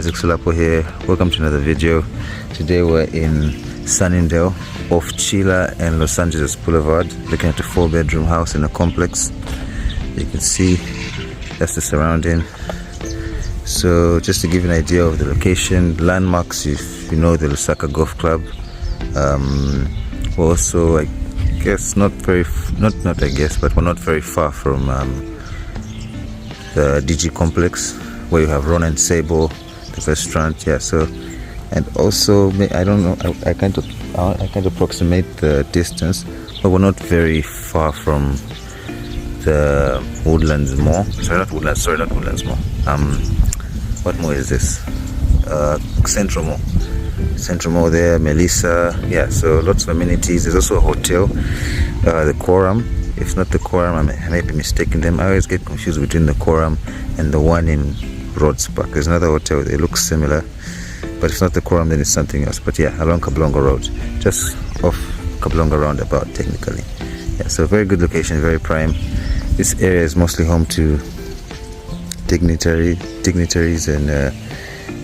guys, Uxalapo here. Welcome to another video. Today we're in Sunningdale off Chila and Los Angeles Boulevard, looking at a 4-bedroom house in a complex. You can see that's the surrounding. So just to give you an idea of the location, landmarks, if you know the Lusaka Golf Club. We're also, I guess, not very far from the DG complex, where you have Ron and Sable, the restaurant. Yeah, so, and also I don't know, I can't approximate the distance, but we're not very far from the Woodlands Mall. Not Woodlands Mall. What mall is this? Central Mall there, Melissa. Yeah, so lots of amenities. There's also a hotel, the Quorum. If not the Quorum, I may be mistaken them. I always get confused between the Quorum and the one in Rhodes Park. There's another hotel, they look similar, but if not the Quorum, then it's something else. But yeah, along Kablonga Road, just off Kablonga roundabout technically. Yeah, so very good location, very prime. This area is mostly home to dignitaries and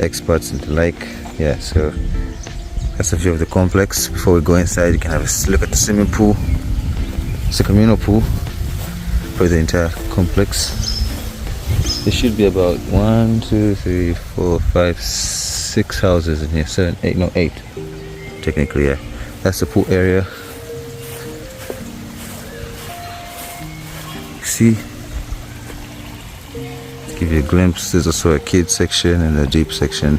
experts and the like. Yeah, so that's a view of the complex. Before we go inside, you can have a look at the swimming pool. It's a communal pool for the entire complex. There should be about 1, 2, 3, 4, 5, 6 houses in here. 7, 8, no 8 technically. Yeah, that's the pool area. See, give you a glimpse. There's also a kids section and a deep section.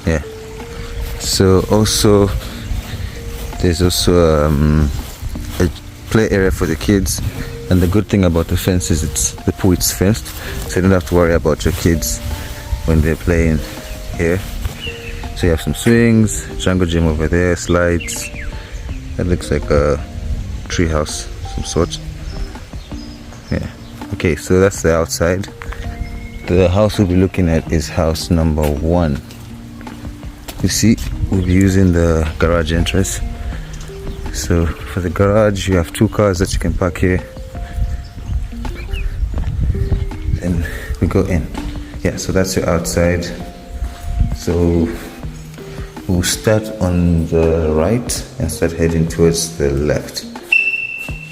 Yeah, so also there's also a play area for the kids, and the good thing about the fence is the pool is fenced, so you don't have to worry about your kids when they're playing here. So you have some swings, jungle gym over there, slides. That looks like a tree house some sort. Yeah, okay, so that's the outside. The house we'll be looking at is house number 1. You see, we'll be using the garage entrance. So for the garage, you have 2 cars that you can park here. Then we go in. Yeah, so that's your outside. So we'll start on the right and start heading towards the left.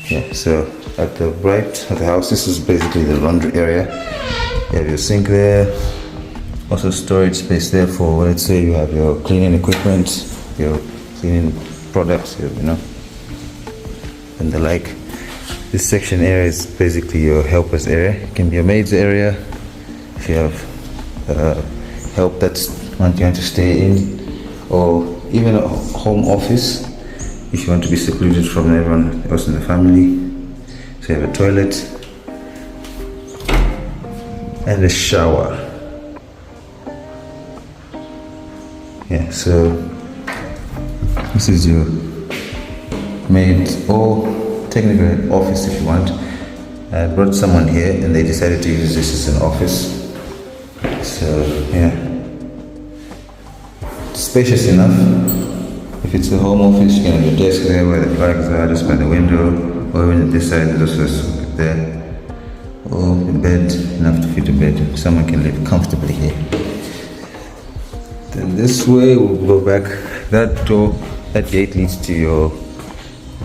Yeah, so at the right of the house, this is basically the laundry area. You have your sink there. Also storage space there for, let's say you have your cleaning equipment, your cleaning products, you know, and the like. This section area is basically your helpers area. It can be your maid's area if you have help that's wanting to stay in, or even a home office if you want to be secluded from everyone else in the family. So you have a toilet and a shower. Yeah, so this is your maid, or technically office if you want. I brought someone here and they decided to use this as an office. So yeah, it's spacious enough. If it's a home office, you can have your desk there where the bags are, just by the window, or even at this side there's also a socket there, or a bed, enough to fit a bed. Someone can live comfortably here. Then this way we'll go back. That gate leads to your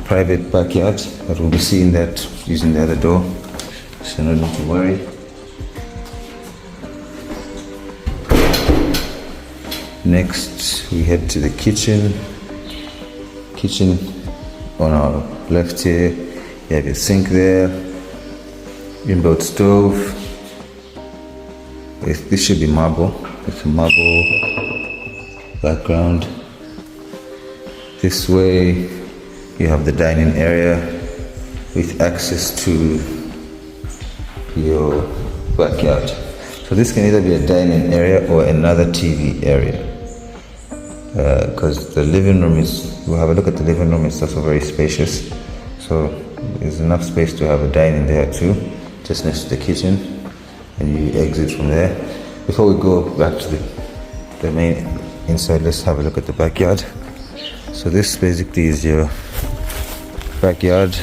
private backyard, but we'll be seeing that using the other door, so no need to worry. Next we head to the kitchen. Kitchen on our left here. You have your sink there, inbuilt stove. This should be marble. It's a marble background. This way you have the dining area with access to your backyard. So this can either be a dining area or another TV area, because the living room we'll have a look at the living room. It's also very spacious, so there's enough space to have a dining there too, just next to the kitchen, and you exit from there. Before we go back to the main inside, let's have a look at the backyard. So this basically is your backyard,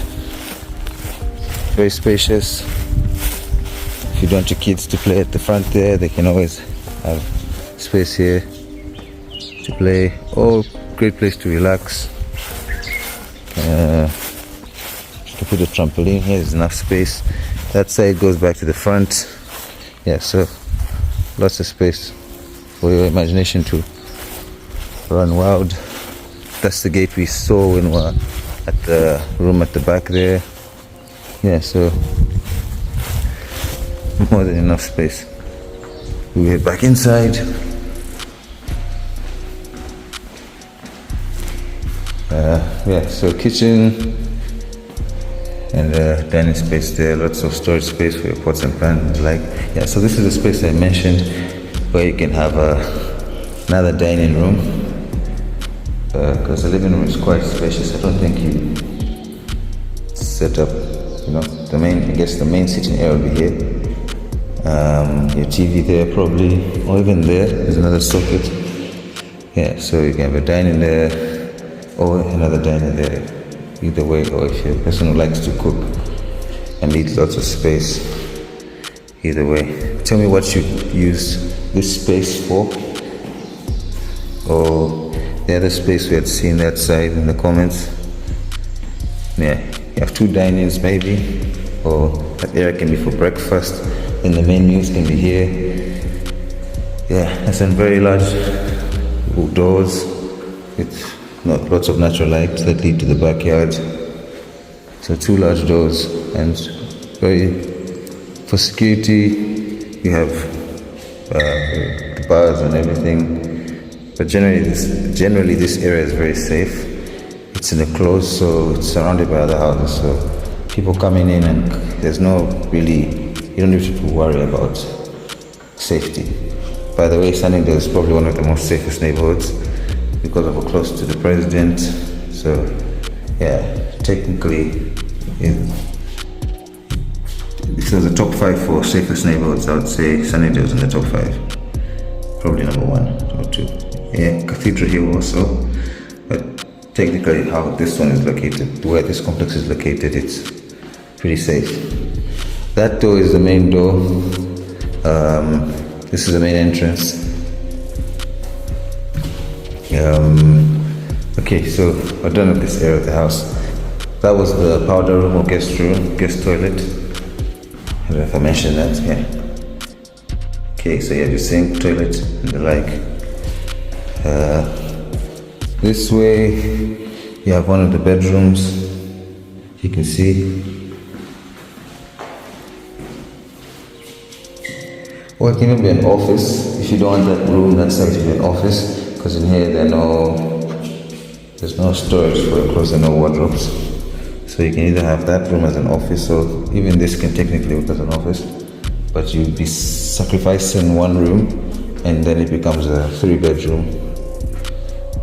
very spacious. If you want your kids to play at the front there, they can always have space here to play. Oh, great place to relax. To put a trampoline here, there's enough space. That side goes back to the front. Yeah, so lots of space for your imagination to run wild. That's the gate we saw when we were at the room at the back there. Yeah, so more than enough space. We head back inside. Yeah, so kitchen and dining space there, lots of storage space for your pots and pans. Yeah, so this is the space I mentioned where you can have another dining room, because the living room is quite spacious. I don't think you set up, the main sitting area will be here. Your TV there probably, or even there's another socket. Yeah, so you can have a dining there or another dining there, either way. Or if you're a person who likes to cook and needs lots of space, either way. Tell me what you use this space for, or the other space we had seen that side in the comments. Yeah, you have two dinings maybe, or that area can be for breakfast, and the main meals can be here. Yeah, and some very large doors with lots of natural light that lead to the backyard. So two large doors, and for security you have bars and everything. But generally this area is very safe. It's in a close, so it's surrounded by other houses. So people coming in, and there's you don't need to worry about safety. By the way, Sunningdale is probably one of the most safest neighborhoods because of we're close to the president. So yeah, technically, if there's a top 5 for safest neighborhoods, I would say Sunningdale is in the top 5. Probably number 1 or 2. Yeah, Cathedral Hill also. But technically how this one is located, where this complex is located, it's pretty safe. That door is the main door. This is the main entrance. Okay, so we're done with this area of the house. That was the powder room or guest toilet. I don't know if I mentioned that. Yeah. Okay, so you have your sink, toilet, and the like. This way, you have one of the bedrooms. You can see. Or it can even be an office. If you don't want that room, that side to be an office, because in here there's no storage for your clothes and no wardrobes. So you can either have that room as an office, or even this can technically work as an office, but you'd be sacrificing one room, and then it becomes a 3-bedroom.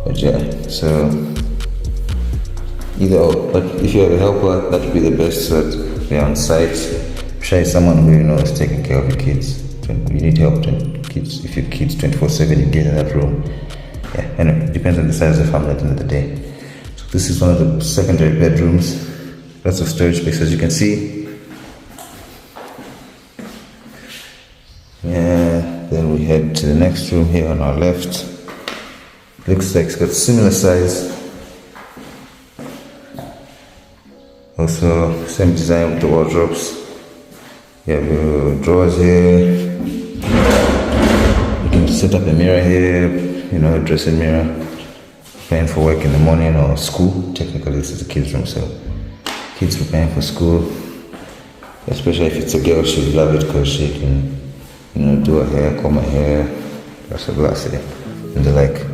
But yeah, so either or. But if you have a helper, that would be the best, so that they're on site. Try someone who is taking care of your kids. You need help kids. If your kids 24/7, you get in that room. Yeah, anyway, it depends on the size of the family at the end of the day. So this is one of the secondary bedrooms. Lots of storage space, as you can see. Yeah, then we head to the next room here on our left. Looks like it's got similar size. Also, same design with the wardrobes. You have your drawers here. You can set up a mirror here, a dressing mirror. Preparing for work in the morning or school. Technically, this is the kids' room, so kids preparing for school. Especially if it's a girl, she'll love it because she can, do her hair, comb her hair, brush her glasses, and the like.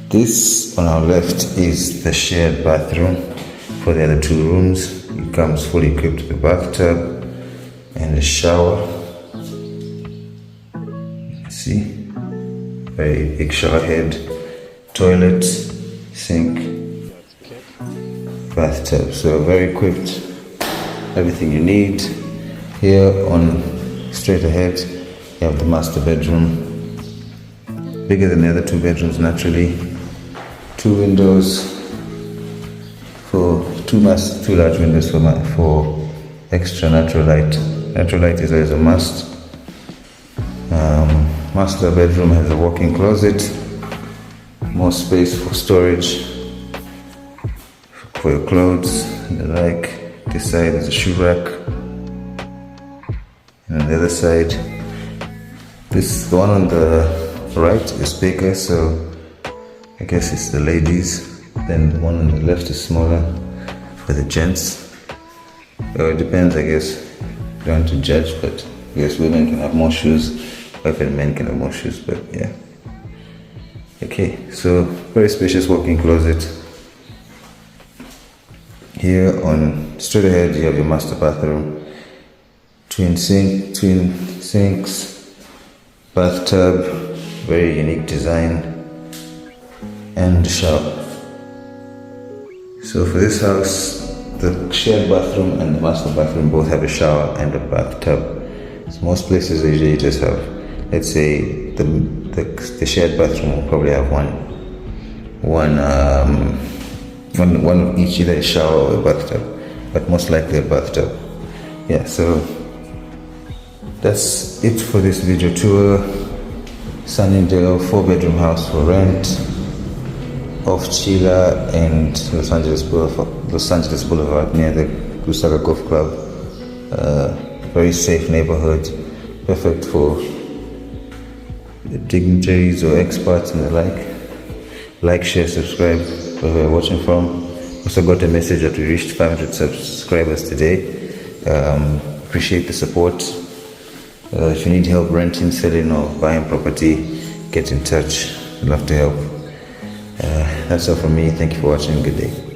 This on our left is the shared bathroom for the other 2 rooms. It comes fully equipped with a bathtub and a shower. See, very big shower head, toilet, sink, bathtub. So very equipped, everything you need. Here on straight ahead, you have the master bedroom, bigger than the other 2 bedrooms naturally. 2 windows for 2 large windows for extra natural light. Natural light is always a must. Master bedroom has a walk-in closet, more space for storage for your clothes and the like. This side is a shoe rack, and on the other side, the one on the right is bigger, so I guess it's the ladies. Then the one on the left is smaller for the gents. It depends, I guess. Don't want to judge, but I guess women can have more shoes, wife and men can have more shoes, but yeah. Okay, so very spacious walk-in closet. Here on straight ahead you have your master bathroom, twin sinks, bathtub, very unique design, and shower. So for this house, the shared bathroom and the master bathroom both have a shower and a bathtub. So most places they usually just have, let's say the shared bathroom will probably have one of each, either a shower or a bathtub, but most likely a bathtub. Yeah, so that's it for this video tour. Sunningdale 4-bedroom house for rent off Chila and Los Angeles Boulevard near the Lusaka Golf Club. Very safe neighborhood, perfect for dignitaries or experts and the like. Like, share, subscribe wherever you're watching from. Also got a message that we reached 500 subscribers today. Appreciate the support. If you need help renting, selling or buying property, get in touch. I'd love to help. That's all from me. Thank you for watching. Good day.